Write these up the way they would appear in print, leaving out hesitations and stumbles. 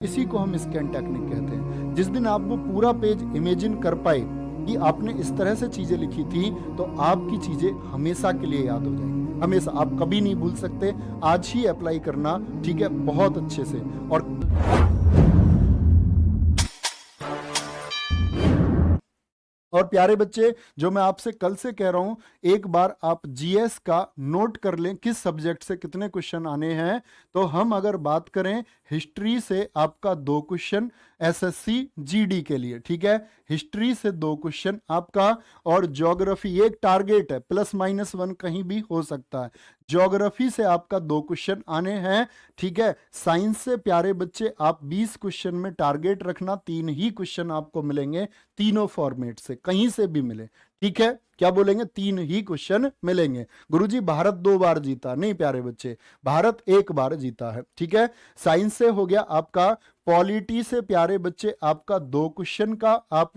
इसी को हम स्कैन टेक्निक कहते हैं। जिस दिन आप वो पूरा पेज इमेजिन कर पाए कि आपने इस तरह से चीजें लिखी थी, तो आपकी चीजें हमेशा के लिए याद हो जाएंगी, हमेशा, आप कभी नहीं भूल सकते। आज ही अप्लाई करना, ठीक है, बहुत अच्छे से। और प्यारे बच्चे, जो मैं आपसे कल से कह रहा हूं, एक बार आप जीएस का नोट कर लें किस सब्जेक्ट से कितने क्वेश्चन आने हैं। तो हम अगर बात करें हिस्ट्री से, आपका 2 क्वेश्चन एसएससी जीडी के लिए, ठीक है, हिस्ट्री से 2 क्वेश्चन आपका, और ज्योग्राफी एक टारगेट है, +-1 कहीं भी हो सकता है। ज्योग्राफी से आपका 2 क्वेश्चन आने हैं, ठीक है। साइंस से प्यारे बच्चे आप 20 क्वेश्चन में टारगेट रखना, 3 ही क्वेश्चन आपको मिलेंगे, तीनों फॉर्मेट से, कहीं से भी मिले, ठीक है। क्या बोलेंगे? 3 ही क्वेश्चन मिलेंगे। गुरुजी भारत 2 बार जीता, नहीं प्यारे बच्चे, भारत 1 बार जीता है, ठीक है। साइंस से हो गया आपका, पॉलिटी से प्यारे बच्चे आपका 2 क्वेश्चन का आप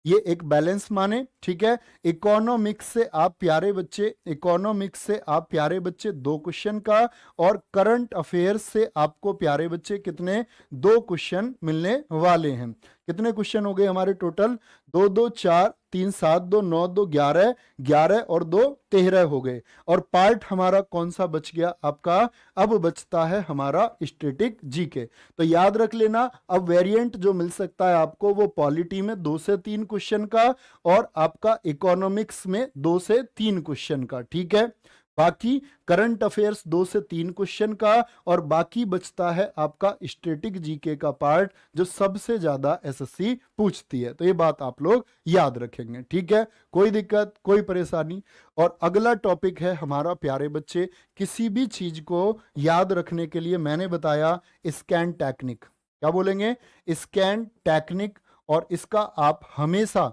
ये एक बैलेंस माने, ठीक है। इकोनॉमिक्स से आप प्यारे बच्चे, इकोनॉमिक्स से आप प्यारे बच्चे 2 क्वेश्चन का, और करंट अफेयर्स से आपको प्यारे बच्चे कितने? 2 क्वेश्चन मिलने वाले हैं। कितने क्वेश्चन हो गए हमारे टोटल? 2 2 4 3 7 2 9 2 11, 11 और 2 13 हो गए। और पार्ट हमारा कौन सा बच गया आपका? अब बचता है हमारा स्टैटिक जीके। तो याद रख लेना, अब वेरिएंट जो मिल सकता है आपको, वो पॉलिटी में 2 से 3 क्वेश्चन का, और आपका इकोनॉमिक्स में 2 से 3 क्वेश्चन का, ठीक है। बाकी करंट अफेयर्स 2 से 3 क्वेश्चन का, और बाकी बचता है आपका स्टैटिक जीके का पार्ट, जो सबसे ज्यादा एसएससी पूछती है। तो ये बात आप लोग याद रखेंगे, ठीक है। कोई दिक्कत, कोई परेशानी? और अगला टॉपिक है हमारा प्यारे बच्चे, किसी भी चीज को याद रखने के लिए मैंने बताया स्कैन टेक्निक। क्या बोलेंगे? Scan technique. और इसका आप हमेशा,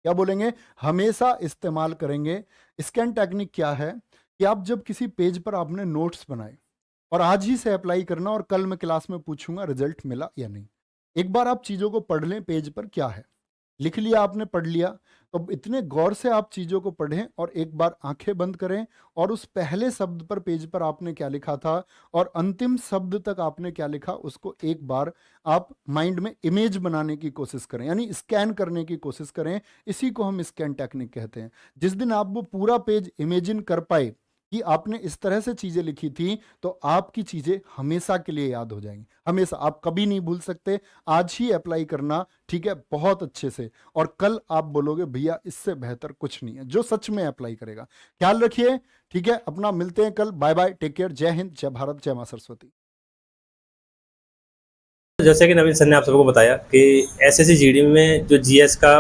क्या बोलेंगे, हमेशा इस्तेमाल करेंगे। स्कैन टेक्निक क्या है कि आप जब किसी पेज पर आपने नोट्स बनाए, और आज ही से अप्लाई करना, और कल मैं क्लास में पूछूंगा रिजल्ट मिला या नहीं। एक बार आप चीजों को पढ़ लें, पेज पर क्या है, लिख लिया आपने, पढ़ लिया, तो इतने गौर से आप चीजों को पढ़ें, और एक बार आंखें बंद करें, और उस पहले शब्द पर पेज पर आपने क्या लिखा था, और अंतिम शब्द तक आपने क्या लिखा, उसको एक बार आप माइंड में इमेज बनाने की कोशिश करें, यानी स्कैन करने की कोशिश करें। इसी को हम स्कैन टेक्निक कहते हैं। जिस दिन आप वो पूरा पेज इमेजिन कर पाए कि आपने इस तरह से चीजें लिखी थी, तो आपकी चीजें हमेशा के लिए याद हो जाएंगी, हमेशा, आप कभी नहीं भूल सकते। आज ही अप्लाई करना, ठीक है, बहुत अच्छे से। और कल आप बोलोगे भैया इससे बेहतर कुछ नहीं है, जो सच में अप्लाई करेगा। ख्याल रखिए, ठीक है अपना, मिलते हैं कल। बाय बाय, टेक केयर, जय हिंद, जय भारत, जय मां सरस्वती। जैसे कि नवीन सर ने आप सबको बताया कि एसएससी जीडी में जो जीएस का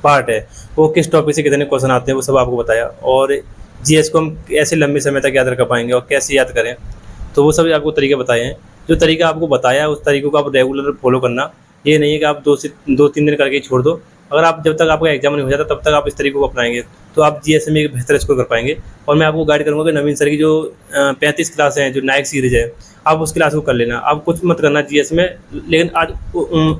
पार्ट है, वो किस टॉपिक से कितने क्वेश्चन आते हैं, वो सब आपको बताया। और जीएस को हम ऐसे लंबे समय तक याद रख पाएंगे और कैसे याद करें, तो वो सब आपको तरीके बताए हैं। जो तरीका आपको बताया है, उस तरीकों को आप रेगुलर फॉलो करना। ये नहीं है कि आप 2-3 दिन करके छोड़ दो। अगर आप जब तक आपका एग्जाम नहीं हो जाता तब तक आप इस तरीके को अपनाएंगे, तो आप जीएस में एक बेहतर स्कोर कर पाएंगे। और मैं आपको गाइड करूँगा कि नवीन सर की जो 35 क्लास हैं, जो नायक सीरीज है, आप उस क्लास को कर लेना। आप कुछ मत करना जीएस में, लेकिन आज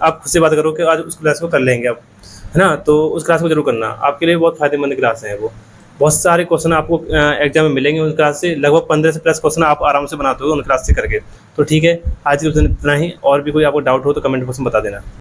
आप खुद से बात करो कि आज उस क्लास को कर लेंगे आप, है ना। तो उस क्लास को जरूर करना, आपके लिए बहुत फायदेमंद क्लास है वो। बहुत सारे क्वेश्चन आपको एग्जाम में मिलेंगे उन क्लास से, लगभग 15 से प्लस क्वेश्चन आप आराम से बनाते हो उन क्लास से करके। तो ठीक है, आज के इतना ही। और भी कोई आपको डाउट हो तो कमेंट बॉक्स में बता देना।